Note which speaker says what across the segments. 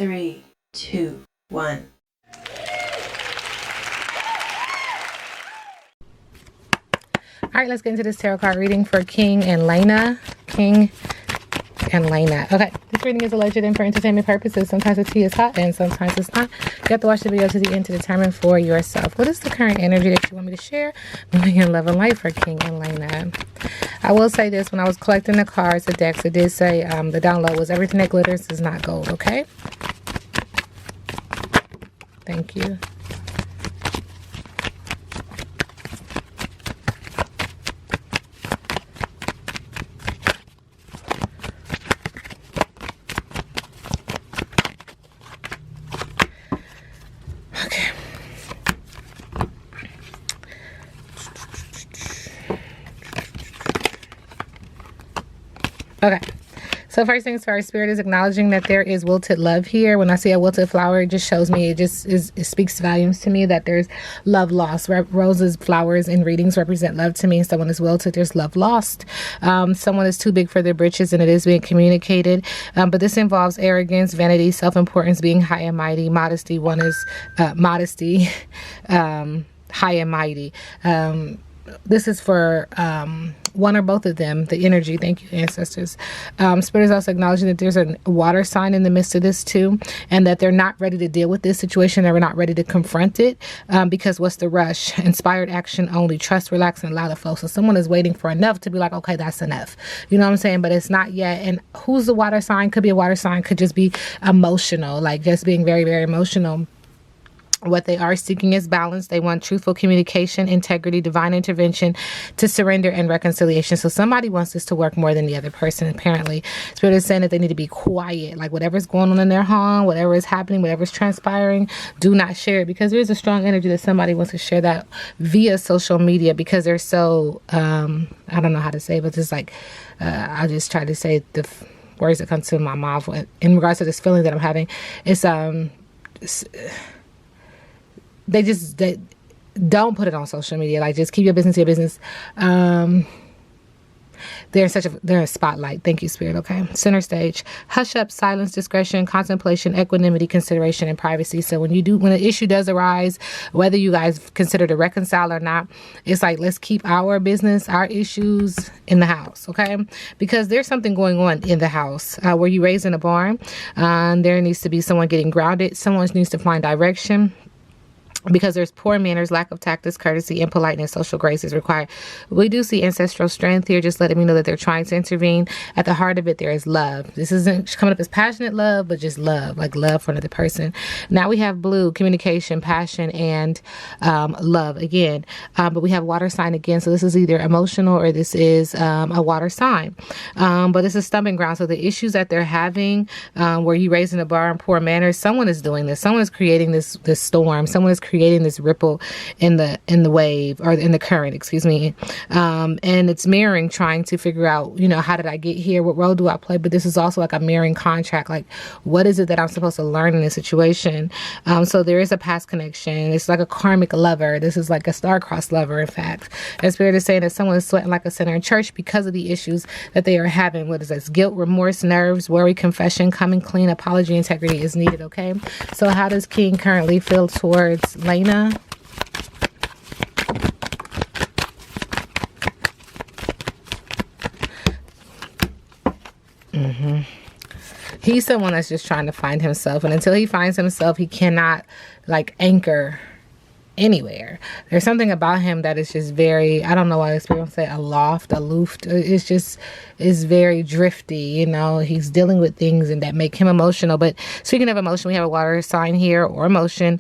Speaker 1: 3, 2, 1.
Speaker 2: All right, let's get into this tarot card reading for King and Laina. King and Laina. Okay, this reading is alleged and for entertainment purposes. Sometimes the tea is hot and sometimes it's not. You have to watch the video to the end to determine for yourself. What is the current energy that you want me to share? Moving in love and life for King and Laina. I will say this, when I was collecting the cards, the decks, it did say the download was everything that glitters is not gold, okay? Thank you. Okay, so first things first, Spirit is acknowledging that there is wilted love here. When I see a wilted flower, it just shows me, it speaks volumes to me that there's love lost. Roses, flowers in readings represent love to me. Someone is wilted, there's love lost. Someone is too big for their britches and it is being communicated. But this involves arrogance, vanity, self-importance, being high and mighty, modesty. One is modesty, high and mighty. This is for one or both of them, the energy. Thank you, ancestors. Spirit is also acknowledging that there's a water sign in the midst of this too, and that they're not ready to deal with this situation. They're not ready to confront it because what's the rush? Inspired action only. Trust, relax, and allow the flow. So someone is waiting for enough to be like, okay, that's enough. You know what I'm saying? But it's not yet. And who's the water sign? Could be a water sign. Could just be emotional, like just being very, very emotional. What they are seeking is balance. They want truthful communication, integrity, divine intervention, to surrender and reconciliation. So somebody wants this to work more than the other person, apparently. Spirit is saying that they need to be quiet. Like whatever's going on in their home, whatever is happening, whatever's transpiring, do not share it. Because there's a strong energy that somebody wants to share that via social media because they're so, I don't know how to say it, but it's like, I'll just try to say the words that come to my mouth in regards to this feeling that I'm having. They don't put it on social media. Like, just keep your business to your business. They're a spotlight. Thank you, Spirit. Okay. Center stage. Hush up, silence, discretion, contemplation, equanimity, consideration, and privacy. So when an issue does arise, whether you guys consider to reconcile or not, it's like, let's keep our business, our issues in the house. Okay. Because there's something going on in the house. Were you raised in a barn? There needs to be someone getting grounded. Someone needs to find direction. Because there's poor manners, lack of tactness, courtesy, and politeness, social grace is required. We do see ancestral strength here, just letting me know that they're trying to intervene. At the heart of it, there is love. This isn't coming up as passionate love, but just love, like love for another person. Now we have blue, communication, passion, and love again. But we have water sign again, so this is either emotional or this is a water sign. But this is stumbling ground. So the issues that they're having, where you raised in a barn, poor manners, someone is doing this. Someone is creating this storm. Someone is creating this ripple in the wave, or in the current, excuse me. And it's mirroring, trying to figure out, how did I get here? What role do I play? But this is also like a mirroring contract. Like, what is it that I'm supposed to learn in this situation? So there is a past connection. It's like a karmic lover. This is like a star-crossed lover, in fact. And Spirit is saying that someone is sweating like a sinner in church because of the issues that they are having. What is this? Guilt, remorse, nerves, worry, confession, coming clean, apology, integrity is needed, okay? So how does King currently feel towards Laina? He's someone that's just trying to find himself, and until he finds himself, he cannot like anchor anywhere. There's something about him that is just very, I don't know why people say aloft, aloof. It's very drifty, he's dealing with things and that make him emotional. But speaking of emotion, we have a water sign here, or emotion.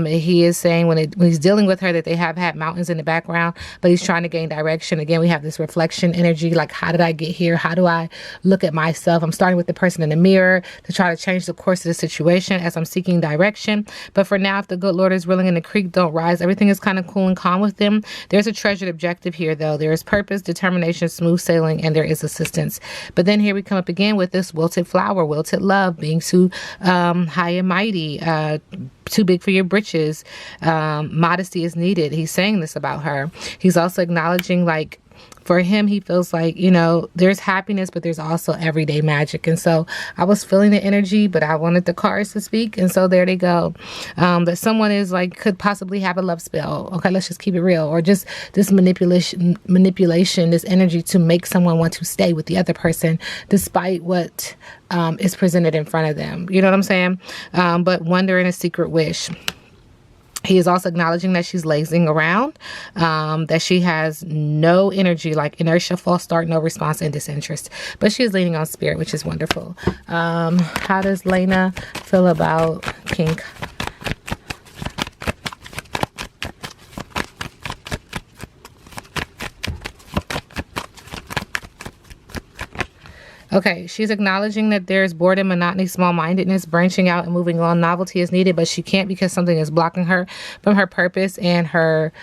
Speaker 2: He is saying when he's dealing with her that they have had mountains in the background, but he's trying to gain direction. Again, we have this reflection energy, like, how did I get here? How do I look at myself? I'm starting with the person in the mirror to try to change the course of the situation as I'm seeking direction. But for now, if the good Lord is willing and the creek don't rise, everything is kind of cool and calm with them. There's a treasured objective here, though. There is purpose, determination, smooth sailing, and there is assistance. But then here we come up again with this wilted flower, wilted love, being too high and mighty, too big for your britches. Modesty is needed. He's saying this about her. He's also acknowledging, like, For him, he feels like, you know, there's happiness, but there's also everyday magic. And so I was feeling the energy, but I wanted the cards to speak. And so there they go. That someone is like, could possibly have a love spell. Okay, let's just keep it real. Or just this manipulation, this energy to make someone want to stay with the other person, despite what is presented in front of them. You know what I'm saying? But wonder and a secret wish. He is also acknowledging that she's lazing around, that she has no energy, like inertia, false start, no response, and disinterest. But she is leaning on spirit, which is wonderful. How does Laina feel about King? Okay, she's acknowledging that there's boredom, monotony, small-mindedness, branching out and moving on. Novelty is needed, but she can't because something is blocking her from her purpose and her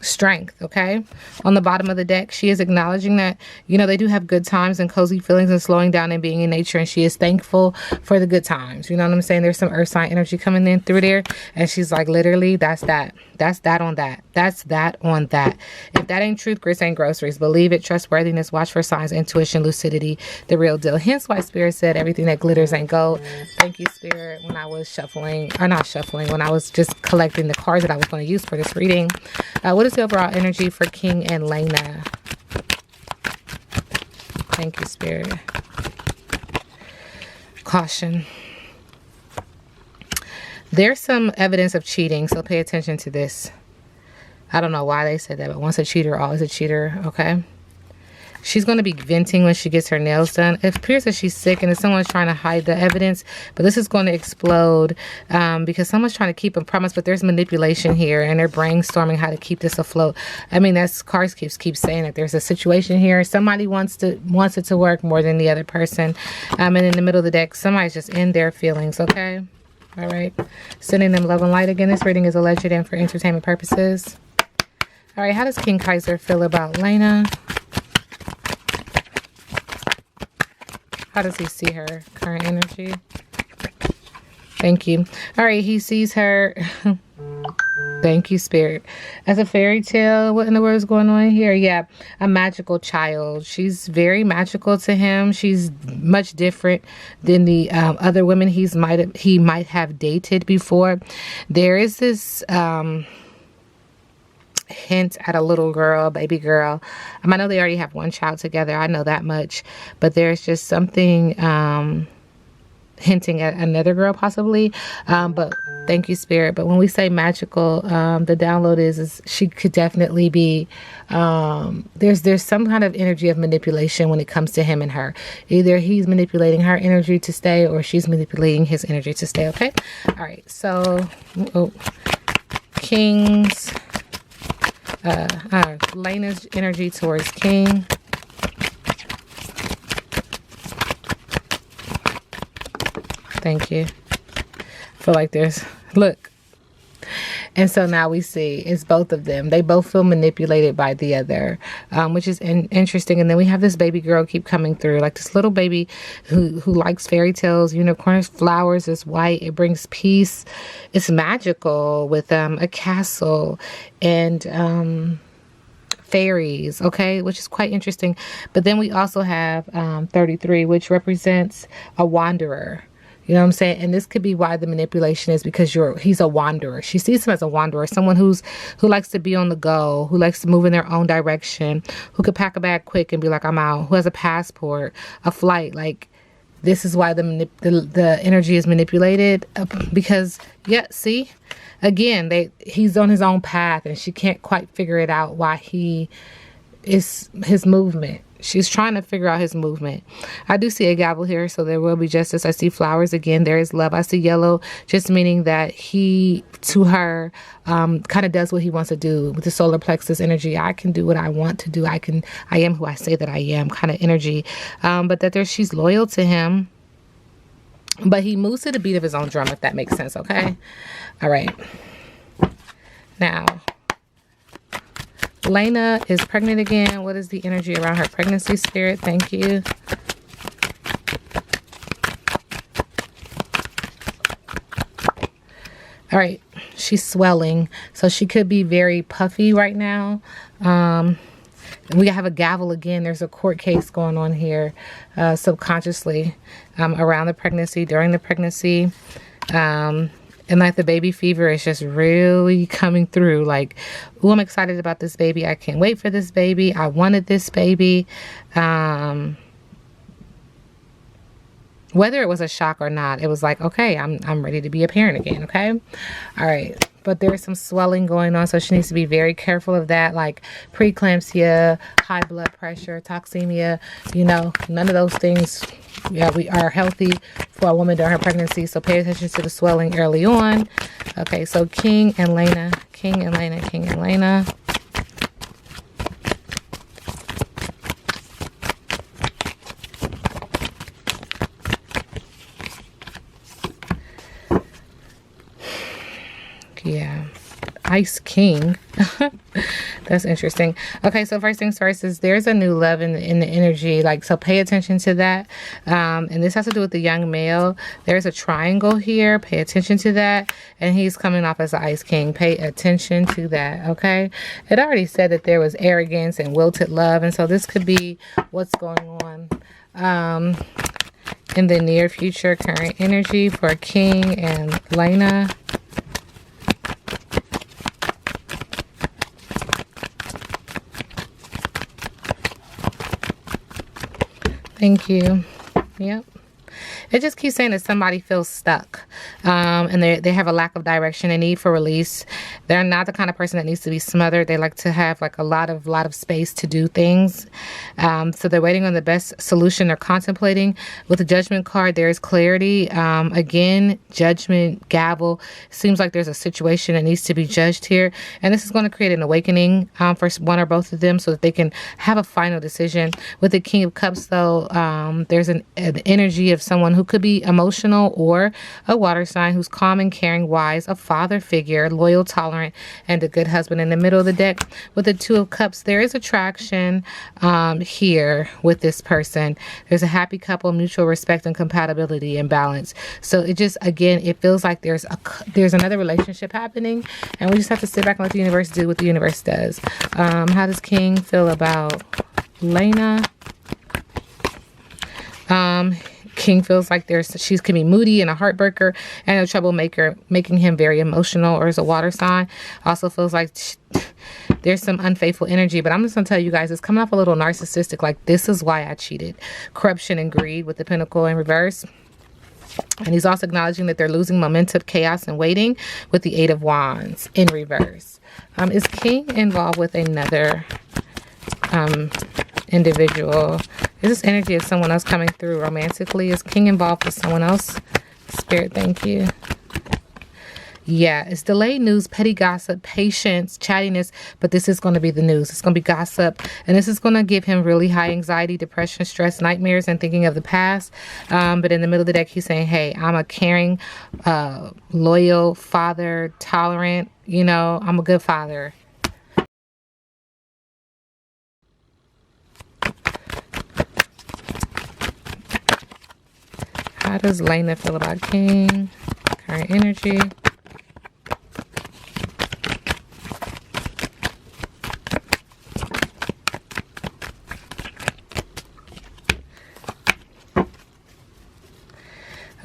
Speaker 2: strength. Okay, on the bottom of the deck, she is acknowledging that, you know, they do have good times and cozy feelings and slowing down and being in nature, and she is thankful for the good times. You know what I'm saying? There's some earth sign energy coming in through there, and she's like, literally, that's that on that. That's that on that. If that ain't truth, grits ain't groceries. Believe it, trustworthiness, watch for signs, intuition, lucidity, the real deal. Hence why Spirit said everything that glitters ain't gold. Thank you, Spirit, when I was shuffling, or not shuffling, when I was just collecting the cards that I was going to use for this reading. What is the overall energy for King and Laina? Thank you, Spirit. Caution. There's some evidence of cheating, so pay attention to this. I don't know why they said that, but once a cheater, always a cheater, okay? She's going to be venting when she gets her nails done. It appears that she's sick and that someone's trying to hide the evidence, but this is going to explode because someone's trying to keep a promise, but there's manipulation here and they're brainstorming how to keep this afloat. I mean, that's cards keep saying that there's a situation here. Somebody wants it to work more than the other person. And in the middle of the deck, somebody's just in their feelings, okay? All right. Sending them love and light again. This reading is alleged and for entertainment purposes. All right. How does King Kaiser feel about Laina? How does he see her current energy? Thank you. All right. He sees her. Thank you, Spirit. As a fairy tale, what in the world is going on here? Yeah, a magical child. She's very magical to him. She's much different than the other women he might have dated before. There is this hint at a little girl, baby girl. I know they already have one child together. I know that much. But there's just something hinting at another girl possibly. But thank you, Spirit. But when we say magical, the download is she could definitely be, there's some kind of energy of manipulation when it comes to him and her. Either he's manipulating her energy to stay or she's manipulating his energy to stay. Okay. All right. So, King's, Laina's energy towards King. Thank you. I feel like look. And so now we see it's both of them. They both feel manipulated by the other, which is interesting. And then we have this baby girl keep coming through, like this little baby who likes fairy tales, unicorns, flowers. It's white. It brings peace. It's magical with a castle and fairies, okay, which is quite interesting. But then we also have 33, which represents a wanderer. You know what I'm saying? And this could be why the manipulation is because he's a wanderer. She sees him as a wanderer, someone who likes to be on the go, who likes to move in their own direction, who could pack a bag quick and be like, I'm out, who has a passport, a flight. Like, this is why the energy is manipulated because, yeah, see, again, he's on his own path and she can't quite figure it out why his movement. She's trying to figure out his movement. I do see a gavel here, so there will be justice. I see flowers again. There is love. I see yellow, just meaning that he, to her, kind of does what he wants to do with the solar plexus energy. I can do what I want to do. I am who I say that I am kind of energy. But that she's loyal to him. But he moves to the beat of his own drum, if that makes sense, okay? All right. Now, Laina is pregnant again. What is the energy around her pregnancy, Spirit? Thank you. All right. She's swelling. So she could be very puffy right now. We have a gavel again. There's a court case going on here subconsciously around the pregnancy, during the pregnancy. And like the baby fever is just really coming through. Like, oh, I'm excited about this baby. I can't wait for this baby. I wanted this baby. Whether it was a shock or not, it was like, okay, I'm ready to be a parent again. Okay. All right. But there's some swelling going on, so she needs to be very careful of that, like preeclampsia, high blood pressure, toxemia, you know, none of those things, yeah, we are healthy for a woman during her pregnancy, so pay attention to the swelling early on. Okay, so King and Laina, King and Laina, King and Laina. Yeah, Ice King. That's interesting. Okay, so first things first is there's a new love in the energy, like, so pay attention to that. And this has to do with the young male. There's a triangle here. Pay attention to that. And he's coming off as an Ice King. Pay attention to that, okay? It already said that there was arrogance and wilted love, and so this could be what's going on in the near future, current energy for King and Laina. Thank you. Yep. It just keeps saying that somebody feels stuck, and they have a lack of direction and need for release. They're not the kind of person that needs to be smothered. They like to have like a lot of space to do things. So they're waiting on the best solution. They're contemplating. With the Judgment card, there is clarity. Again, judgment, gavel. Seems like there's a situation that needs to be judged here, and this is going to create an awakening for one or both of them, so that they can have a final decision. With the King of Cups, though, there's an energy of someone who could be emotional, or a water sign who's calm and caring, wise, a father figure, loyal, tolerant, and a good husband. In the middle of the deck with the Two of Cups, there is attraction here with this person. There's a happy couple, mutual respect and compatibility and balance. So it just, again, it feels like there's another relationship happening, and we just have to sit back and let the universe do what the universe does. How does King feel about Laina? King feels like she can be moody and a heartbreaker and a troublemaker, making him very emotional, or is a water sign. Also feels like there's some unfaithful energy, but I'm just going to tell you guys, it's coming off a little narcissistic, like, this is why I cheated. Corruption and greed with the Pentacle in reverse. And he's also acknowledging that they're losing momentum, chaos, and waiting with the Eight of Wands in reverse. Is King involved with another individual? Is this energy of someone else coming through romantically? Is King involved with someone else? Spirit, thank you. Yeah, it's delayed news, petty gossip, patience, chattiness, but this is going to be the news. It's going to be gossip, and this is going to give him really high anxiety, depression, stress, nightmares, and thinking of the past. But in the middle of the deck, he's saying, hey, I'm a caring, loyal father, tolerant, you know, I'm a good father. How does Laina feel about King? Current energy.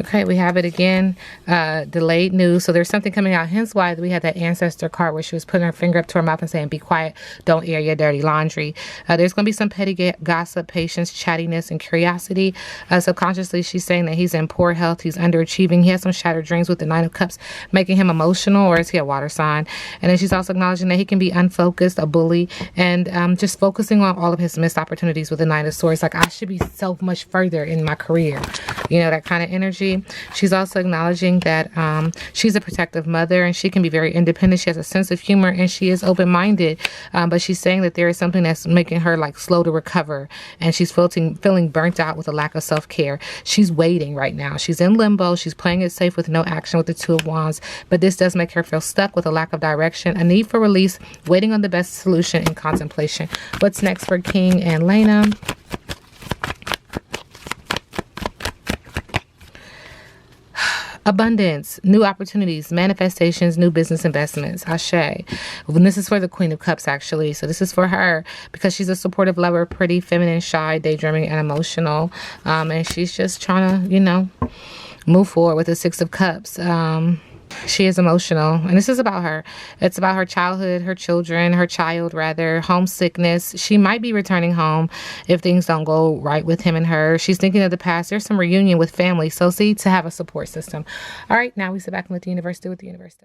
Speaker 2: Okay, we have it again. Delayed news. So there's something coming out. Hence why we had that ancestor card where she was putting her finger up to her mouth and saying, be quiet, don't air your dirty laundry. There's going to be some petty gossip, patience, chattiness, and curiosity. Subconsciously, she's saying that he's in poor health. He's underachieving. He has some shattered dreams with the Nine of Cups, making him emotional, or is he a water sign? And then she's also acknowledging that he can be unfocused, a bully, and just focusing on all of his missed opportunities with the Nine of Swords. Like, I should be so much further in my career. You know, that kind of energy. She's also acknowledging that she's a protective mother, and she can be very independent. She has a sense of humor, and she is open-minded. But she's saying that there is something that's making her like slow to recover, and she's feeling burnt out with a lack of self-care. She's waiting right now. She's in limbo. She's playing it safe with no action with the Two of Wands. But this does make her feel stuck with a lack of direction, a need for release, waiting on the best solution, and contemplation. What's next for King and Laina? abundance, new opportunities, manifestations, new business investments. Ashe. And this is for the Queen of Cups, actually. So this is for her because she's a supportive lover, pretty, feminine, shy, daydreaming, and emotional. And she's just trying to, move forward with the Six of Cups. She is emotional, and this is about her. It's about her childhood, her children, her child, rather, homesickness. She might be returning home if things don't go right with him and her. She's thinking of the past. There's some reunion with family. So see, to have a support system. All right, now we sit back and let the universe do what the universe does.